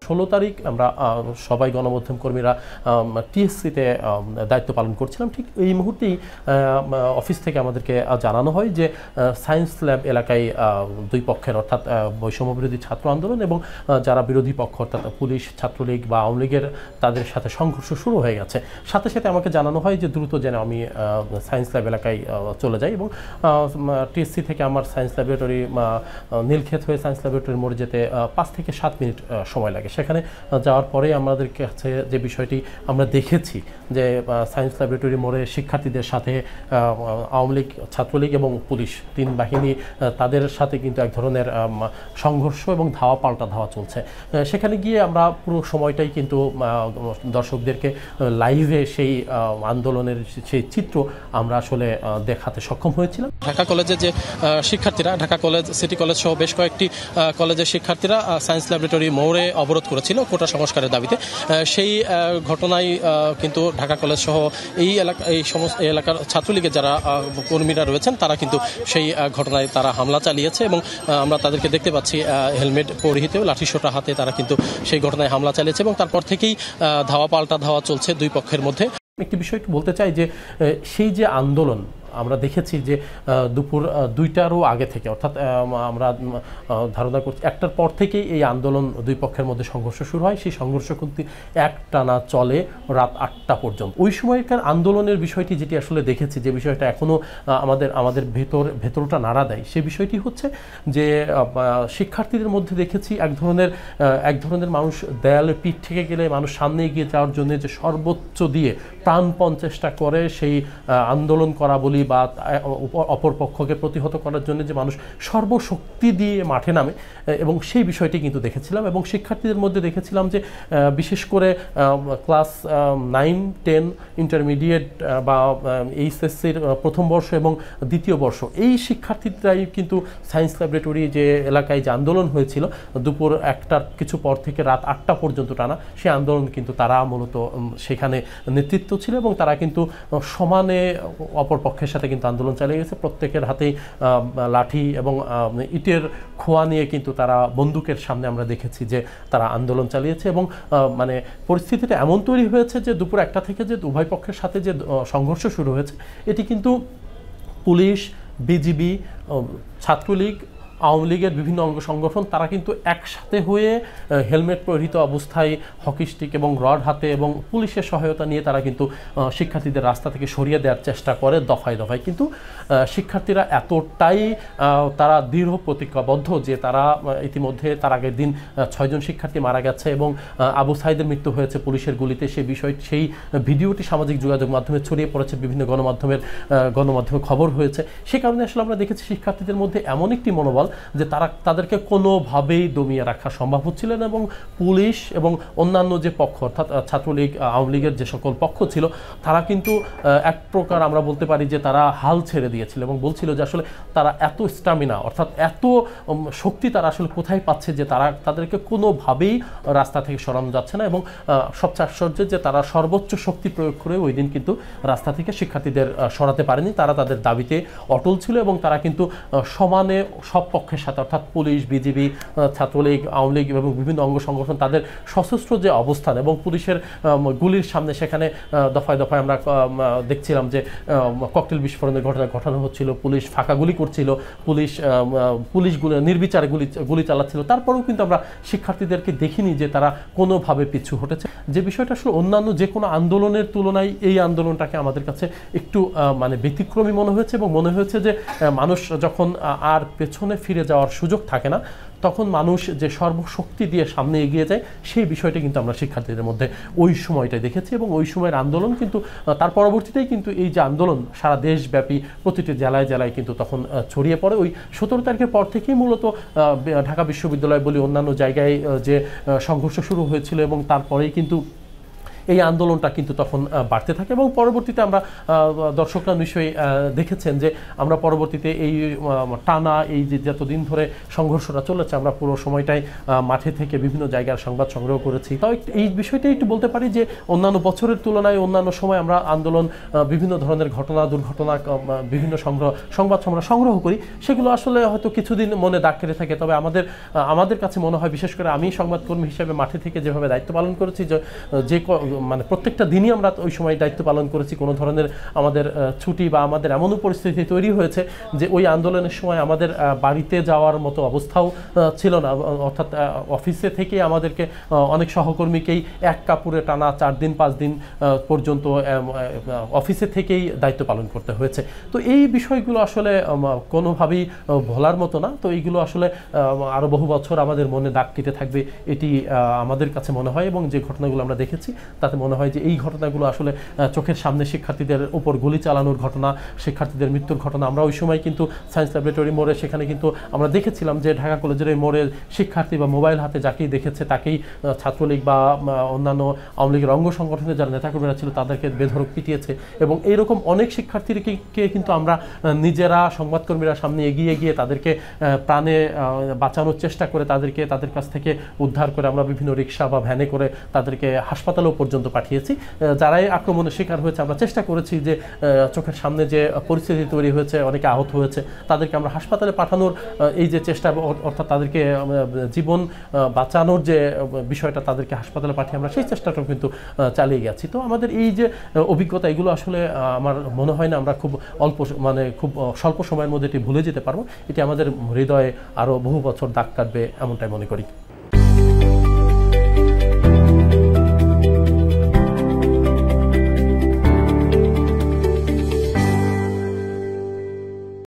16 তারিখ আমরা সবাই গণমাধ্যম কর্মীরা টিএসসিতে দায়িত্ব পালন করছিলাম। ঠিক এই মুহূর্তেই অফিস থেকে আমাদেরকে জানানো হয় যে সায়েন্স ল্যাব এলাকায় দুই পক্ষের অর্থাৎ বৈষম্য বিরোধী ছাত্র আন্দোলন এবং যারা বিরোধী পক্ষ অর্থাৎ পুলিশ, ছাত্রলীগ বা আওয়ামী লীগের তাদের সাথে সংঘর্ষ শুরু হয়ে গেছে। সাথে সাথে আমাকে জানানো হয় যে দ্রুত যেন আমি সায়েন্স ল্যাব এলাকায় চলে যাই এবং টিএসসি থেকে আমার সায়েন্স ল্যাবরেটরি নীলক্ষেত হয়ে সায়েন্স ল্যাবরেটরির মোড়ে যেতে 5 থেকে 7 মিনিট সময় লাগে। সেখানে যাওয়ার পরে আমাদের কাছে যে বিষয়টি আমরা দেখেছি যে সায়েন্স ল্যাবরেটরি মোড়ে শিক্ষার্থীদের সাথে আওয়ামী লীগ, ছাত্রলীগ এবং পুলিশ 3 বাহিনী তাদের সাথে কিন্তু এক ধরনের সংঘর্ষ এবং ধাওয়া পাল্টা ধাওয়া চলছে। সেখানে গিয়ে আমরা পুরো সময়টাই কিন্তু দর্শকদেরকে লাইভে সেই আন্দোলনের সেই চিত্র আমরা আসলে দেখাতে সক্ষম হয়েছিলাম। ঢাকা কলেজের যে শিক্ষার্থীরা, ঢাকা কলেজ, সিটি কলেজ সহ বেশ কয়েকটি কলেজের শিক্ষার্থীরা সায়েন্স ল্যাবরেটরি মোড়ে অবরোধ করেছিল কোটা সংস্কারের দাবিতে। সেই ঘটনায় কিন্তু ঢাকা কলেজ সহ এই সমস্ত এলাকার ছাত্রলীগের যারা কর্মীরা রয়েছেন তারা কিন্তু সেই ঘটনায় তারা হামলা চালিয়েছে এবং আমরা তাদেরকে দেখতে পাচ্ছি হেলমেট পরিহিত, লাঠিসোঁটা হাতে তারা কিন্তু সেই ঘটনায় হামলা চালিয়েছে এবং তারপর থেকেই ধাওয়া পাল্টা ধাওয়া চলছে দুই পক্ষের মধ্যে। একটি বিষয় বলতে চাই যে সেই যে আন্দোলন আমরা দেখেছি যে দুপুর 2টারও আগে থেকে অর্থাৎ আমরা ধারণা করছি 1টার পর থেকেই এই আন্দোলন দুই পক্ষের মধ্যে সংঘর্ষ শুরু হয়। সেই সংঘর্ষ কিন্তু একটানা চলে রাত 8টা পর্যন্ত। ওই সময়কার আন্দোলনের বিষয়টি যেটি আসলে দেখেছি, যে বিষয়টা এখনও আমাদের ভেতরটা নাড়া দেয়, সে বিষয়টি হচ্ছে যে শিক্ষার্থীদের মধ্যে দেখেছি এক ধরনের মানুষ দেয়ালে পিঠ থেকে গেলে মানুষ সামনে এগিয়ে যাওয়ার জন্য যে সর্বোচ্চ দিয়ে প্রাণপণ চেষ্টা করে সেই আন্দোলন করা বলি বা অপর পক্ষকে প্রতিহত করার জন্য যে মানুষ সর্বশক্তি দিয়ে মাঠে নামে এবং সেই বিষয়টি কিন্তু দেখেছিলাম। এবং শিক্ষার্থীদের মধ্যে দেখেছিলাম যে বিশেষ করে ক্লাস 9, 10 ইন্টারমিডিয়েট বা এইচএসসির প্রথম বর্ষ এবং দ্বিতীয় বর্ষ এই শিক্ষার্থীরাই কিন্তু সায়েন্স ল্যাবরেটরি যে এলাকায় যে আন্দোলন হয়েছিল দুপুর 1টার কিছু পর থেকে রাত 8টা পর্যন্ত টানা, সেই আন্দোলন কিন্তু তারা মূলত সেখানে নেতৃত্ব ছিল এবং তারা কিন্তু সমানে অপর পক্ষের সাথে কিন্তু আন্দোলন চালিয়ে গেছে। প্রত্যেকের হাতেই লাঠি এবং ইটের খোয়া নিয়ে কিন্তু তারা বন্দুকের সামনে আমরা দেখেছি যে তারা আন্দোলন চালিয়েছে এবং মানে পরিস্থিতিটা এমন তৈরি হয়েছে যে দুপুর 1টা থেকে যে উভয় পক্ষের সাথে যে সংঘর্ষ শুরু হয়েছে এটি কিন্তু পুলিশ, বিজিবি, ছাত্রলীগ, আওয়ামী লীগের বিভিন্ন অঙ্গ সংগঠন তারা কিন্তু একসাথে হয়ে হেলমেট পরিহিত অবস্থায় হকি স্টিক এবং রড হাতে এবং পুলিশের সহায়তা নিয়ে তারা কিন্তু শিক্ষার্থীদের রাস্তা থেকে সরিয়ে দেওয়ার চেষ্টা করে দফায় দফায়। কিন্তু শিক্ষার্থীরা এতটাই তারা দৃঢ় প্রতিজ্ঞাবদ্ধ যে তারা ইতিমধ্যে তার আগের দিন 6 জন শিক্ষার্থী মারা গেছে এবং আবু সাইদের মৃত্যু হয়েছে পুলিশের গুলিতে। সেই ভিডিওটি সামাজিক যোগাযোগ মাধ্যমে ছড়িয়ে পড়েছে, বিভিন্ন গণমাধ্যমে খবর হয়েছে। সে কারণে আসলে আমরা দেখেছি শিক্ষার্থীদের মধ্যে এমন একটি মনোবল যে তাদেরকে কোনোভাবেই দমিয়ে রাখা সম্ভব হচ্ছিল না এবং পুলিশ এবং অন্যান্য যে পক্ষ অর্থাৎ ছাত্রলীগ, আওয়ামী লীগের যে সকল পক্ষ ছিল তারা কিন্তু এক প্রকার আমরা বলতে পারি যে তারা হাল ছেড়ে দিয়েছিল এবং বলছিল যে আসলে তারা এত স্ট্যামিনা অর্থাৎ এত শক্তি তারা আসলে কোথায় পাচ্ছে যে তাদেরকে কোনোভাবেই রাস্তা থেকে সরানো যাচ্ছে না। এবং সবচেয়ে আশ্চর্য যে তারা সর্বোচ্চ শক্তি প্রয়োগ করে ওই দিন কিন্তু রাস্তা থেকে শিক্ষার্থীদের সরাতে পারেনি। তারা তাদের দাবিতে অটল ছিল এবং তারা কিন্তু সমানে সব পক্ষের সাথে অর্থাৎ পুলিশ, বিজিবি, ছাত্রলীগ, আওয়ামী লীগ এবং বিভিন্ন অঙ্গ সংগঠন তাদের সশস্ত্র যে অবস্থান এবং পুলিশের গুলির সামনে সেখানে দফায় দফায় আমরা দেখছিলাম যে ককটেল বিস্ফোরণের ঘটনা ঘটানো হচ্ছিল, পুলিশ ফাঁকা গুলি করছিল, পুলিশ নির্বিচারে গুলি চালাচ্ছিল। তারপরেও কিন্তু আমরা শিক্ষার্থীদেরকে দেখিনি যে তারা কোনোভাবে পিছু হটেছে। যে বিষয়টা আসলে অন্যান্য যে কোনো আন্দোলনের তুলনায় এই আন্দোলনটাকে আমাদের কাছে একটু মানে ব্যতিক্রমী মনে হয়েছে এবং মনে হয়েছে যে মানুষ যখন আর পেছনে ফিরে যাওয়ার সুযোগ থাকে না তখন মানুষ যে সর্বশক্তি দিয়ে সামনে এগিয়ে যায় সেই বিষয়টা কিন্তু আমরা শিক্ষার্থীদের মধ্যে ওই সময়টাই দেখেছি। এবং ওই সময়ের আন্দোলন কিন্তু তার পরবর্তীতেই কিন্তু এই যে আন্দোলন সারা দেশব্যাপী প্রতিটি জেলায় জেলায় কিন্তু তখন ছড়িয়ে পড়ে। ওই 17 তারিখের পর থেকেই মূলত ঢাকা বিশ্ববিদ্যালয় বলি অন্যান্য জায়গায় যে সংঘর্ষ শুরু হয়েছিল এবং তারপরেই কিন্তু এই আন্দোলনটা কিন্তু তখন বাড়তে থাকে এবং পরবর্তীতে আমরা দর্শকরা নিশ্চয়ই দেখেছেন যে আমরা পরবর্তীতে এই টানা এই যে যতদিন ধরে সংঘর্ষটা চলেছে আমরা পুরো সময়টাই মাঠে থেকে বিভিন্ন জায়গার সংবাদ সংগ্রহ করেছি। তাও এই বিষয়টাই একটু বলতে পারি যে অন্যান্য বছরের তুলনায় অন্যান্য সময় আমরা আন্দোলন বিভিন্ন ধরনের ঘটনা দুর্ঘটনা বিভিন্ন সংবাদ আমরা সংগ্রহ করি, সেগুলো আসলে হয়তো কিছুদিন মনে দাগ কেটে থাকে। তবে আমাদের কাছে মনে হয়, বিশেষ করে আমি সংবাদকর্মী হিসেবে মাঠে থেকে যেভাবে দায়িত্ব পালন করেছি, যে মানে প্রত্যেকটা দিনই আমরা ওই সময় দায়িত্ব পালন করেছি, কোনো ধরনের আমাদের ছুটি বা আমাদের এমনও পরিস্থিতি তৈরি হয়েছে যে ওই আন্দোলনের সময় আমাদের বাড়িতে যাওয়ার মতো অবস্থাও ছিল না। অর্থাৎ অফিসে থেকে আমাদেরকে অনেক সহকর্মীকেই এক কাপড়ে টানা 4 দিন 5 দিন পর্যন্ত অফিসে থেকেই দায়িত্ব পালন করতে হয়েছে। তো এই বিষয়গুলো আসলে কোনোভাবেই ভোলার মতো না। তো এইগুলো আসলে আরও বহু বছর আমাদের মনে দাগ কেটে থাকবে, এটি আমাদের কাছে মনে হয়। এবং যে ঘটনাগুলো আমরা দেখেছি তাতে মনে হয় যে এই ঘটনাগুলো আসলে চোখের সামনে শিক্ষার্থীদের উপর গুলি চালানোর ঘটনা, শিক্ষার্থীদের মৃত্যুর ঘটনা, আমরা ওই সময় কিন্তু সায়েন্স ল্যাবরেটরি মোড়ে সেখানে কিন্তু আমরা দেখেছিলাম যে ঢাকা কলেজের এই মোড়ে শিক্ষার্থী বা মোবাইল হাতে যাকেই দেখেছে তাকেই ছাত্রলীগ বা অন্যান্য আওয়ামী লীগের অঙ্গ সংগঠনের যারা নেতাকর্মীরা ছিল তাদেরকে বেধড়ক পিটিয়েছে। এবং এইরকম অনেক শিক্ষার্থীকে কিন্তু আমরা নিজেরা সংবাদকর্মীরা সামনে এগিয়ে গিয়ে তাদেরকে প্রাণে বাঁচানোর চেষ্টা করে তাদের কাছ থেকে উদ্ধার করে আমরা বিভিন্ন রিক্সা বা ভ্যানে করে তাদেরকে হাসপাতালেও পর্যন্ত পাঠিয়েছি। যারাই আক্রমণের শিকার হয়েছে আমরা চেষ্টা করেছি যে চোখের সামনে যে পরিস্থিতি তৈরি হয়েছে, অনেকে আহত হয়েছে, তাদেরকে আমরা হাসপাতালে পাঠানোর এই যে চেষ্টা, অর্থাৎ তাদেরকে জীবন বাঁচানোর যে বিষয়টা, তাদেরকে হাসপাতালে পাঠিয়ে আমরা সেই চেষ্টাটাও কিন্তু চালিয়ে গেছি। তো আমাদের এই যে অভিজ্ঞতা, এগুলো আসলে আমার মনে হয় না আমরা খুব খুব স্বল্প সময়ের মধ্যে এটি ভুলে যেতে পারবো। এটি আমাদের হৃদয়ে আরও বহু বছর দাগ কাটবে এমনটাই মনে করি।